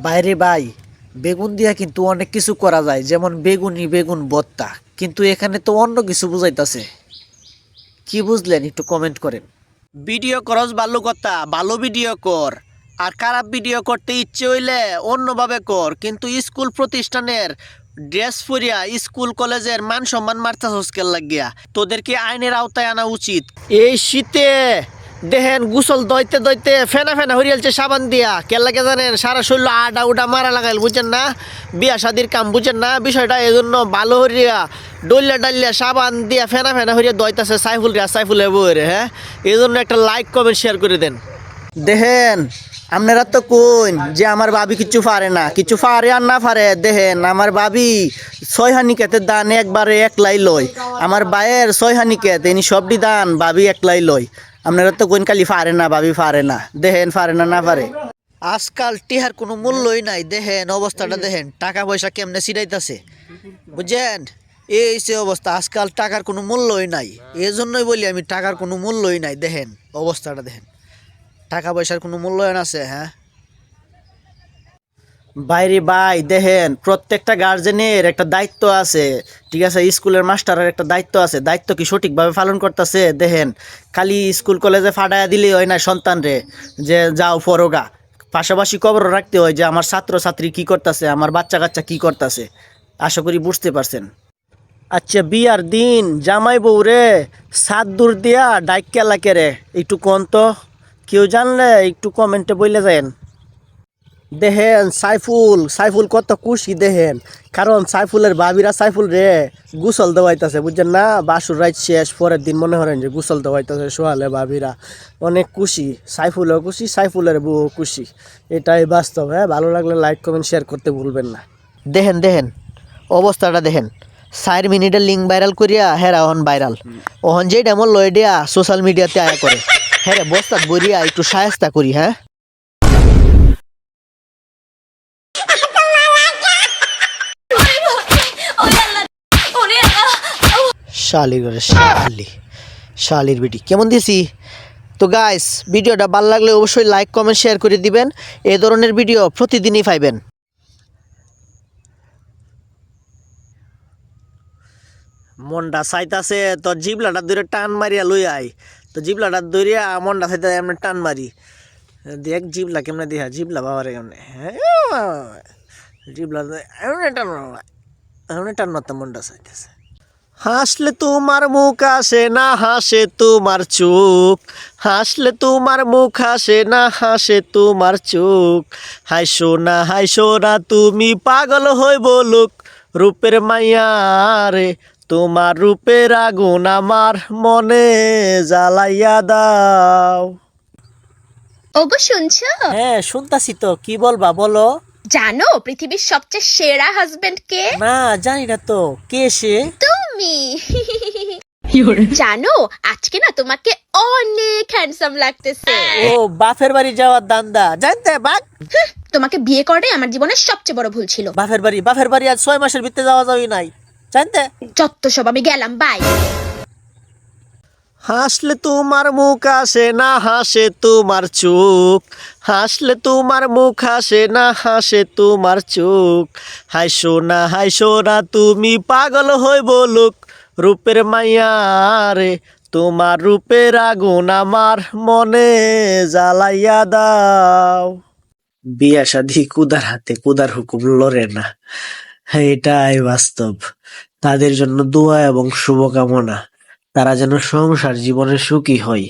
বাইরে ভাই, বেগুন দিয়া কিন্তু অনেক কিছু করা যায়, যেমন বেগুনি বেগুন ভর্তা। কিন্তু এখানে তো অন্য কিছু বুঝাইতাছে। কি বুঝলেন একটু কমেন্ট করেন। ভিডিও করস ভালো কথা, ভালো ভিডিও কর। আর খারাপ ভিডিও করতে ইচ্ছে হইলে অন্যভাবে কর, কিন্তু স্কুল প্রতিষ্ঠানের ড্রেস পরিয়া স্কুল কলেজের মান সম্মান মারতা হস্কেল লাগিয়া তোদেরকে আইনের আওতায় আনা উচিত। এই শীতে দেখেন গুসল দইতে দইতে ফেনা ফেনা হরিয়ালছে সাবান দিয়া, কে লাগে জানেন? সারা শরীর আডা উডা মারা লাগাইল, বুঝছেন না? বিয়া শাদির কাম, বুঝছেন না বিষয়টা? এই জন্য ভালো হরিয়া ডলিয়া ডালিয়া সাবান দিয়া ফেনা ফেনা হরিয়া দইতাছে সাইফুল রে, সাইফুলের বউরে। হ্যাঁ, এই জন্য একটা লাইক কমেন্ট শেয়ার করে দেন। দেখেন আপনারা তো কইন যে আমার ভাবি কিছু পারে না, কিছু পারে আর না পারে। দেখেন আমার ভাবি 6 হানিকেতের দান একবারে একলাই লয়। আমার ভাইয়ের 6 হানিকেত ইনি সবটি দান ভাবি একলাই লয়। আপনারা তো কইন খালি পারে না, ভাবি পারে না। দেখেন পারে না, না পারে। আজকাল টিহার কোনো মূল্যই নাই। দেখেন অবস্থাটা, দেখেন টাকা পয়সা কেমনে ছিড়াইতাছে, বুঝছেন? এই সে অবস্থা, আজকাল টাকার কোনো মূল্যই নাই। এই জন্যই বলি আমি, টাকার কোনো মূল্যই নাই। দেখেন অবস্থাটা, দেখেন টাকা পয়সার কোনো মূল্যায়ন আছে? হ্যাঁ বাইরে ভাই, দেখেন প্রত্যেকটা গার্জেনের একটা দায়িত্ব আছে, ঠিক আছে? স্কুলের মাস্টারের একটা দায়িত্ব আছে। দায়িত্ব কি সঠিকভাবে পালন করতেছে? দেখেন খালি স্কুল কলেজে ফাটাইয়া দিলেই হয় না সন্তানরে যে যাও পরগা। পাশাপাশি খবর রাখতে হয় যে আমার ছাত্র ছাত্রী কি করতেছে, আমার বাচ্চা কাচ্চা কি করতেছে। আশা করি বুঝতে পারছেন। আচ্ছা, বিয়ার দিন জামাই বউ রে সাত দূর দিয়া ডাইক্যা লাগে রে, একটু কোন তো, কেউ জানলে একটু কমেন্টে বলে যান। দেখেন সাইফুল, সাইফুল কত খুশি দেখেন, কারণ সাইফুলের ভাবিরা সাইফুল রে গুসল দেওয়াইতেছে, বুঝছেন না? বাসুর রাত শেষ, পরের দিন মনে করেন যে গুসল দেওয়াইতেছে সোহালে ভাবিরা। অনেক খুশি, সাইফুলও খুশি, সাইফুলের বউ খুশি। এটাই বাস্তব। হ্যাঁ, ভালো লাগলে লাইক কমেন্ট শেয়ার করতে ভুলবেন না। দেখেন দেখেন অবস্থাটা দেখেন, 4 মিনিটের লিঙ্ক ভাইরাল করিয়া হেরা অহন ভাইরাল। অহন যে ডেমন লয়ে দিয়া সোশ্যাল মিডিয়াতে আয়া করে। হ্যাঁ রে, বস্তাত বরিয়া একটু সাহেস্তা করি। হ্যাঁ, শালি করে শালি, শালির বেটি কেমন দিছি? তো গাইস, ভিডিওটা ভালো লাগলে অবশ্যই লাইক কমেন্ট শেয়ার করে দিবেন। এই ধরনের ভিডিও প্রতিদিনই পাইবেন। মনটা চাইতাছে তো জিবলাটা ধরে টান মারিয়া লই আই। তো জিবলাটা ধরিয়া মনটা চাইতে এমনি টান মারি। দেখ জিবলা কেমনে দেখা, জিবলা বাবারে কেমনে। হ্যাঁ, জিবলা এমনি টান মারা, এমনি টান মারতে মনটা চাইতেছে। হাসলে তোমার মুখ আসে না, হাসে তোমার চোখ। হাসলে তোমার মুখ আসে না, হাসে তোমার চোখ। হাইসো না তুমি পাগল হই বলুক রূপের মাইয়া রে। তোমার রূপের আগুন আমার মনে জ্বালাইয়া দাও। ওগো শুনছো? হ্যাঁ শুনতাছি তো, কি বলবা বলো। জানো পৃথিবীর সবচেয়ে সেরা হাজবেন্ড কে? না জানি না তো, কে সে? তুমি। জানো আজকে না তোমাকে অনেক হ্যান্ডসাম লাগতেছে। ও বাপের বাড়ি যাওয়ার দান্দা, জানতে বাক। তোমাকে বিয়ে করে আমার জীবনের সবচেয়ে বড় ভুল ছিল। বাপের বাড়ি আজ 6 মাসের ভিতরে যাওয়া যাবে নাই, জানতে। যত সব, আমি গেলাম, বাই। হাসলে তোমার মুখ আসে না, হাসে তোমার চোখ। হাসলে তোমার মুখ আসে না, হাসে তোমার চোখ। হাইসো না তুমি পাগল হই বলুক রূপের মাইয়া রে। তোমার রূপের আগুন আমার মনে জ্বালাইয়া দাও। বিয়া শাদী কুদার হাতে, কুদার হুকুম লড়ে না। এটাই বাস্তব। তাদের জন্য দোয়া এবং শুভকামনা, তারা যেন সংসার জীবনে সুখী হয়।